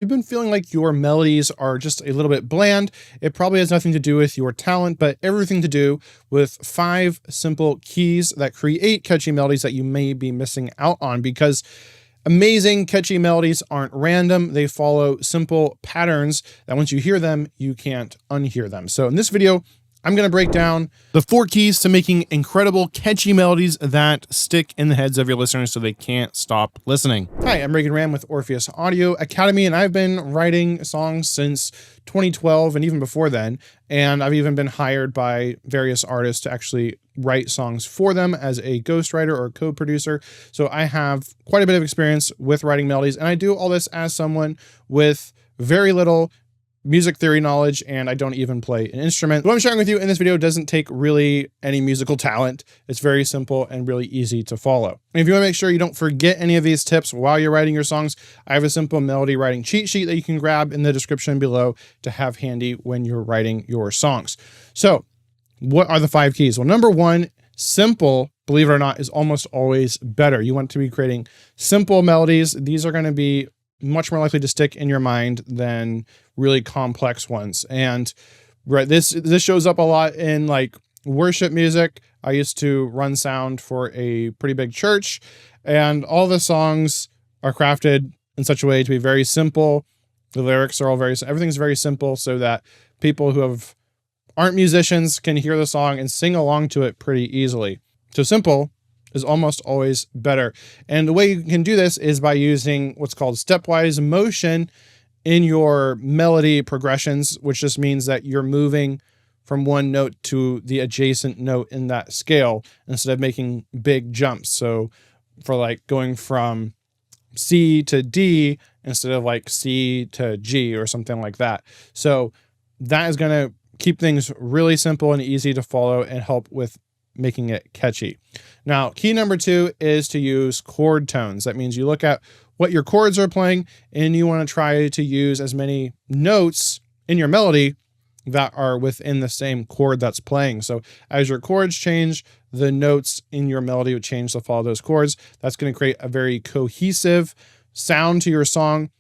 You've been feeling like your melodies are just a little bit bland, it probably has nothing to do with your talent, but everything to do with 5 simple keys that create catchy melodies that you may be missing out on, because amazing catchy melodies aren't random. They follow simple patterns that once you hear them, you can't unhear them. So in this video, I'm going to break down the 4 keys to making incredible catchy melodies that stick in the heads of your listeners so they can't stop listening. Hi, I'm Reagan Ram with Orpheus Audio Academy, and I've been writing songs since 2012 and even before then. And I've even been hired by various artists to actually write songs for them as a ghostwriter or co-producer. So I have quite a bit of experience with writing melodies, and I do all this as someone with very little music theory knowledge, and I don't even play an instrument. What I'm sharing with you in this video doesn't take really any musical talent. It's very simple and really easy to follow. And if you want to make sure you don't forget any of these tips while you're writing your songs, I have a simple melody writing cheat sheet that you can grab in the description below to have handy when you're writing your songs. So what are the 5 keys? Well, number 1, simple, believe it or not, is almost always better. You want to be creating simple melodies. These are going to be much more likely to stick in your mind than really complex ones. And right, this shows up a lot in like worship music. I used to run sound for a pretty big church, and all the songs are crafted in such a way to be very simple. The lyrics are all everything's very simple so that people who aren't musicians can hear the song and sing along to it pretty easily. So simple is almost always better. And the way you can do this is by using what's called stepwise motion in your melody progressions, which just means that you're moving from one note to the adjacent note in that scale instead of making big jumps. So for like going from C to D instead of like C to G or something like that. So that is going to keep things really simple and easy to follow and help with making it catchy. Now, key number 2 is to use chord tones. That means you look at what your chords are playing and you want to try to use as many notes in your melody that are within the same chord that's playing. So as your chords change, the notes in your melody would change to follow those chords. That's going to create a very cohesive sound to your song.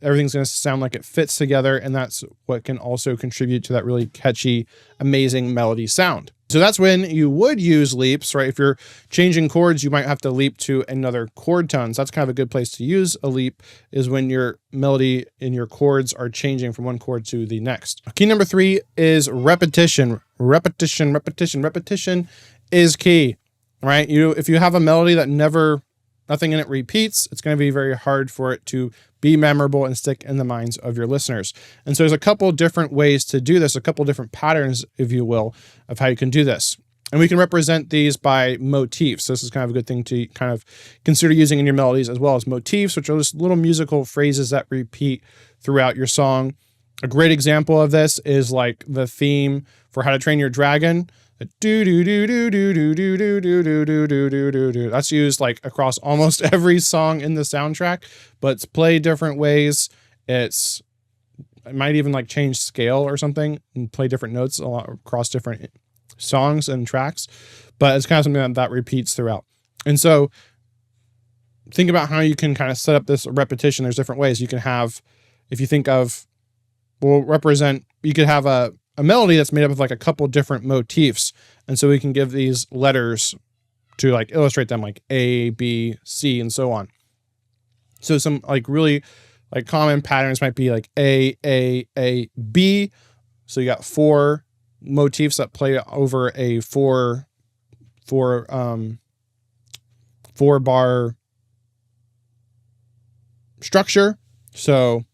Everything's going to sound like it fits together, and that's what can also contribute to that really catchy, amazing melody sound. So that's when you would use leaps, right? If you're changing chords, you might have to leap to another chord tone. So that's kind of a good place to use a leap, is when your melody and your chords are changing from one chord to the next. Key number 3 is repetition. Repetition, repetition, repetition is key, right? If you have a melody that nothing in it repeats, it's going to be very hard for it to be memorable and stick in the minds of your listeners. And so there's a couple different ways to do this, a couple different patterns, if you will, of how you can do this. And we can represent these by motifs. So this is kind of a good thing to kind of consider using in your melodies, as well as motifs, which are just little musical phrases that repeat throughout your song. A great example of this is like the theme for How to Train Your Dragon. Do do do do do do do do do do do do do do do. That's used like across almost every song in the soundtrack, but it's played different ways. It might even like change scale or something and play different notes across different songs and tracks, but it's kind of something that repeats throughout. And so think about how you can kind of set up this repetition. There's different ways you can have, if you think of, you could have a melody that's made up of like a couple different motifs. And so we can give these letters to like illustrate them, like A, B, C, and so on. So some like really like common patterns might be like A, B. So you got 4 motifs that play over a 4 bar structure. So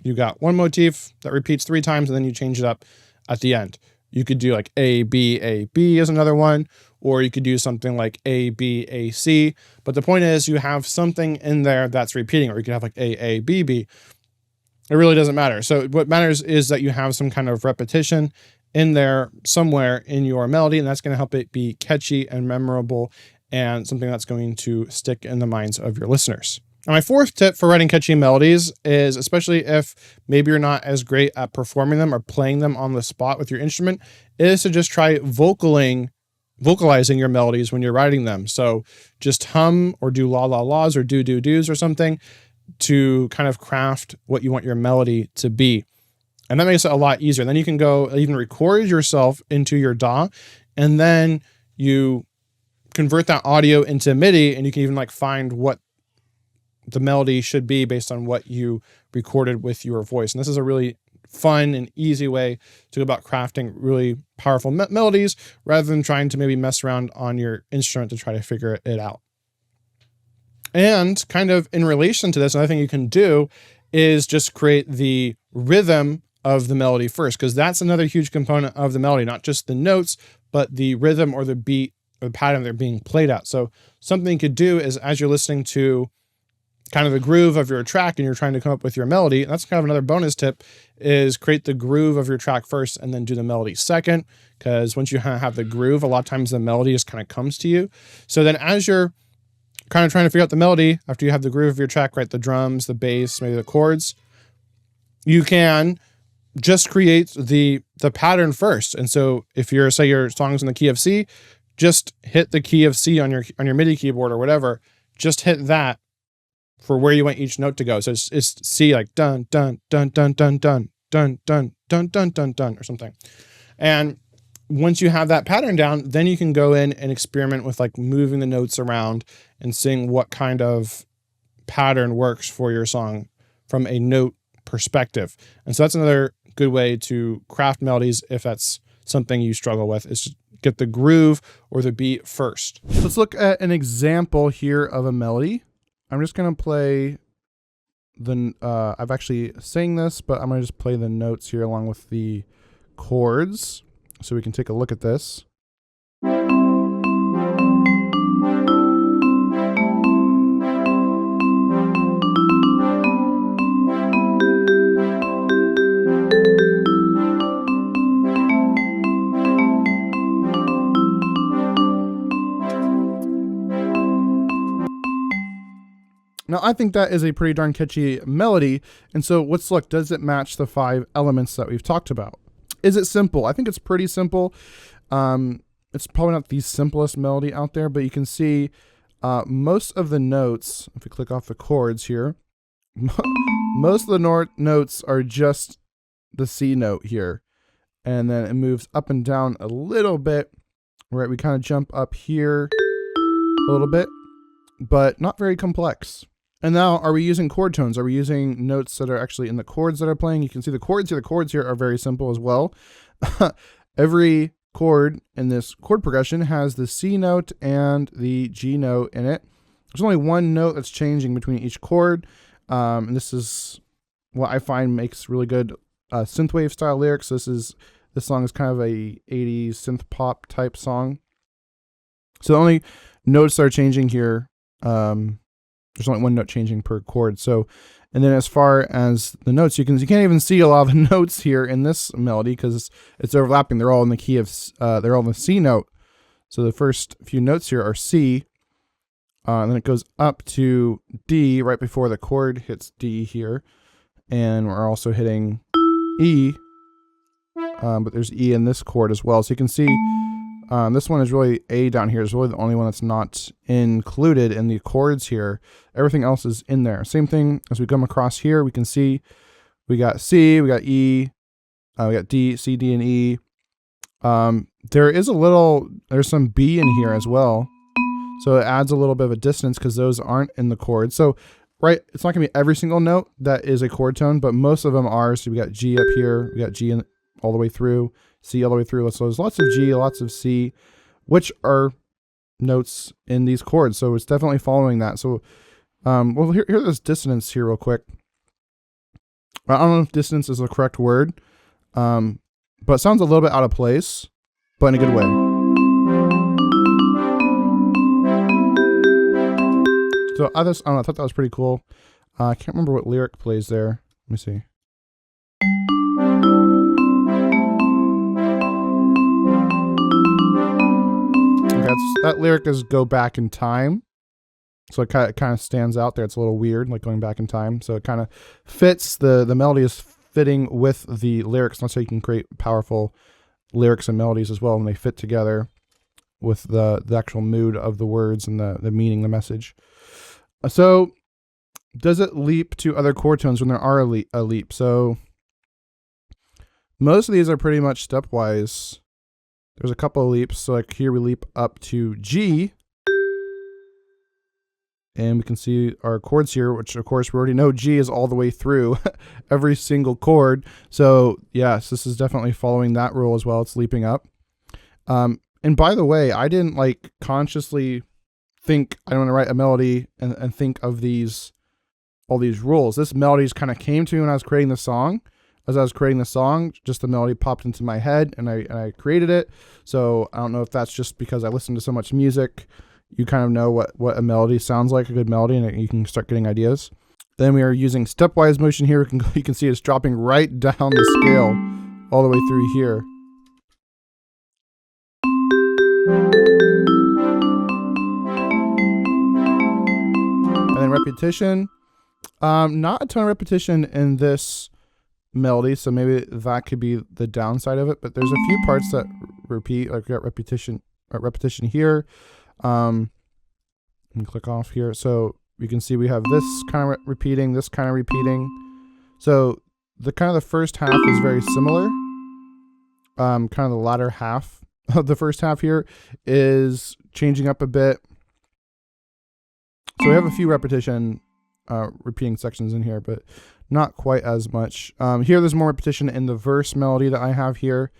you got one motif that repeats 3 times and then you change it up at the end. You could do like A, B is another one, or you could do something like A, B, A, C. But the point is you have something in there that's repeating, or you could have like A, B, B. It really doesn't matter. So what matters is that you have some kind of repetition in there somewhere in your melody, and that's going to help it be catchy and memorable and something that's going to stick in the minds of your listeners. Now, my 4th tip for writing catchy melodies is, especially if maybe you're not as great at performing them or playing them on the spot with your instrument, is to just try vocalizing your melodies when you're writing them. So just hum or do la la la's or do do do's or something. to kind of craft what you want your melody to be. And that makes it a lot easier. Then you can go even record yourself into your DAW, and then you convert that audio into MIDI, and you can even like find what the melody should be based on what you recorded with your voice. And this is a really fun and easy way to go about crafting really powerful melodies rather than trying to maybe mess around on your instrument to try to figure it out. And kind of in relation to this, another thing you can do is just create the rhythm of the melody first, because that's another huge component of the melody, not just the notes, but the rhythm or the beat or the pattern they're being played at. So something you could do is, as you're listening to kind of the groove of your track and you're trying to come up with your melody, that's kind of another bonus tip, is create the groove of your track first and then do the melody second, because once you have the groove, a lot of times the melody just kind of comes to you. So then as you're kind of trying to figure out the melody, after you have the groove of your track, right, the drums, the bass, maybe the chords, you can just create the pattern first. And so if you're, say your song's in the key of C, just hit the key of C on your MIDI keyboard or whatever, just hit that for where you want each note to go. So it's C, like dun, dun, dun, dun, dun, dun, dun, dun, dun, dun, dun, dun, or something. And once you have that pattern down, then you can go in and experiment with like moving the notes around and seeing what kind of pattern works for your song from a note perspective. And so that's another good way to craft melodies if that's something you struggle with, is get the groove or the beat first. Let's look at an example here of a melody. I'm just going to play the, I've actually sang this, but I'm going to just play the notes here along with the chords so we can take a look at this. Now, I think that is a pretty darn catchy melody. And so let's look, does it match the 5 elements that we've talked about? Is it simple? I think it's pretty simple. It's probably not the simplest melody out there, but you can see most of the notes, if we click off the chords here, most of the notes are just the C note here. And then it moves up and down a little bit, right? We kind of jump up here a little bit, but not very complex. And now, are we using chord tones? Are we using notes that are actually in the chords that are playing? You can see the chords here. The chords here are very simple as well. Every chord in this chord progression has the C note and the G note in it. There's only one note that's changing between each chord. And this is what I find makes really good synthwave style lyrics. This song is kind of a 80s synth pop type song. So the only notes that are changing here, there's only one note changing per chord. So, and then as far as the notes, you can't even see a lot of the notes here in this melody because it's overlapping. They're all in the key of, they're all in the C note. So the first few notes here are C, and then it goes up to D right before the chord hits D here. And we're also hitting E, but there's E in this chord as well. So you can see this one is really A down here. It's really the only one that's not included in the chords here. Everything else is in there. Same thing as we come across here. We can see we got C, we got E, we got D, C, D, and E. There's some B in here as well. So it adds a little bit of a dissonance because those aren't in the chord. So, right, it's not gonna be every single note that is a chord tone, but most of them are. So we got G up here, we got G all the way through, C all the way through. So there's lots of G, lots of C, which are notes in these chords. So it's definitely following that. So, well, here's this dissonance here real quick. I don't know if dissonance is the correct word, but it sounds a little bit out of place, but in a good way. So I don't know, I thought that was pretty cool. I can't remember what lyric plays there. Let me see. Okay, that lyric is "go back in time." So it kind of stands out there. It's a little weird, like going back in time. So it kind of fits, the melody is fitting with the lyrics. That's how you can create powerful lyrics and melodies as well when they fit together with the actual mood of the words and the meaning, the message. So does it leap to other chord tones when there are a leap? So most of these are pretty much stepwise. There's a couple of leaps. So like here we leap up to G. And we can see our chords here, which of course we already know G is all the way through every single chord. So yes, this is definitely following that rule as well. It's leaping up. And by the way, I didn't like consciously think I want to write a melody and think of all these rules. This melody just kind of came to me when I was creating the song. As I was creating the song, just the melody popped into my head and I created it. So I don't know if that's just because I listened to so much music. You kind of know what a melody sounds like, a good melody, and you can start getting ideas. Then we are using stepwise motion here. You can see it's dropping right down the scale all the way through here. And then repetition. Not a ton of repetition in this melody, so maybe that could be the downside of it, but there's a few parts that repeat, like we got repetition here. Let me click off here. So you can see we have this kind of repeating, this kind of repeating. So the kind of the first half is very similar. Kind of the latter half of the first half here is changing up a bit. So we have a few repetition, repeating sections in here, but not quite as much. Here there's more repetition in the verse melody that I have here.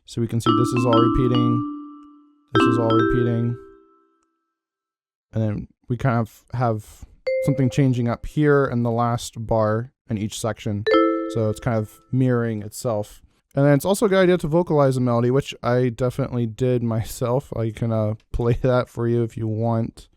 So we can see this is all repeating. This is all repeating. And then we kind of have something changing up here in the last bar in each section. So it's kind of mirroring itself. And then it's also a good idea to vocalize a melody, which I definitely did myself. I can play that for you if you want.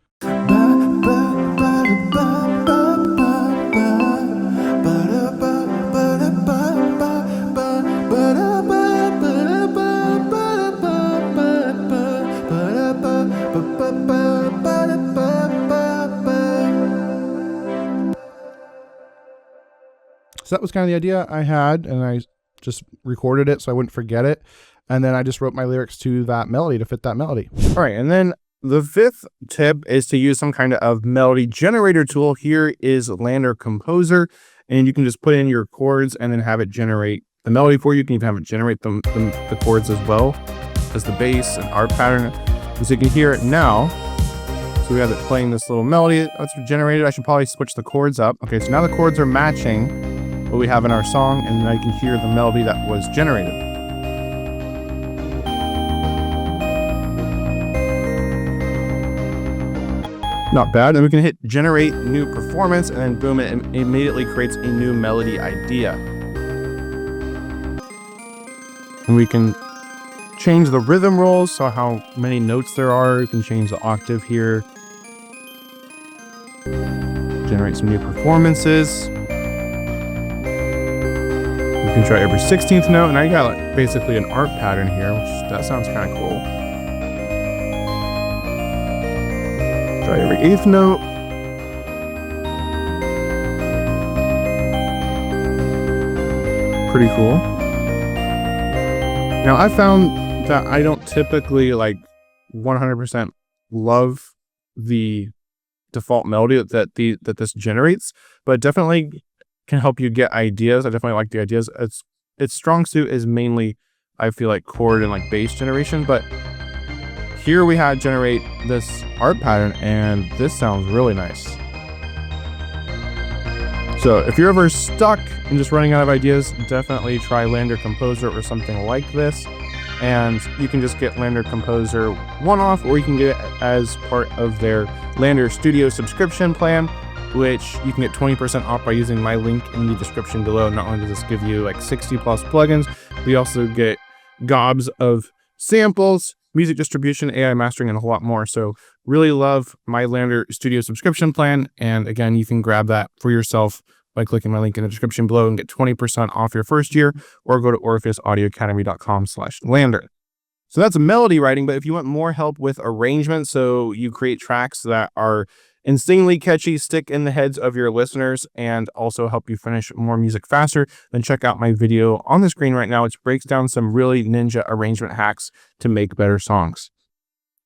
So that was kind of the idea I had, and I just recorded it so I wouldn't forget it. And then I just wrote my lyrics to that melody to fit that melody. All right, and then the fifth tip is to use some kind of melody generator tool. Here is Lander Composer, and you can just put in your chords and then have it generate the melody for you. You can even have it generate the chords as well as the bass and art pattern. So you can hear it now. So we have it playing this little melody that's generated. I should probably switch the chords up. Okay, so now the chords are matching what we have in our song, and now you can hear the melody that was generated. Not bad. And we can hit generate new performance, and then boom, it immediately creates a new melody idea. And we can change the rhythm rolls, so how many notes there are. You can change the octave here. Generate some new performances. You can try every 16th note, and now you got like basically an art pattern here, which that sounds kind of cool. Try every 8th note. Pretty cool. Now I found that I don't typically like 100% love the default melody that this generates, but definitely can help you get ideas. I definitely like the ideas. Its strong suit is mainly, I feel like, chord and like bass generation, but here we had generate this art pattern, and this sounds really nice. So if you're ever stuck and just running out of ideas, definitely try Lander Composer or something like this. And you can just get Lander Composer one-off, or you can get it as part of their Lander Studio subscription plan, which you can get 20% off by using my link in the description below. Not only does this give you like 60 plus plugins, we also get gobs of samples, music distribution, AI mastering, and a whole lot more. So really love my Lander Studio subscription plan. And again, you can grab that for yourself by clicking my link in the description below and get 20% off your first year, or go to orpheusaudioacademy.com/Lander. So that's melody writing, but if you want more help with arrangement, so you create tracks that are insanely catchy, stick in the heads of your listeners, and also help you finish more music faster, then check out my video on the screen right now, which breaks down some really ninja arrangement hacks to make better songs.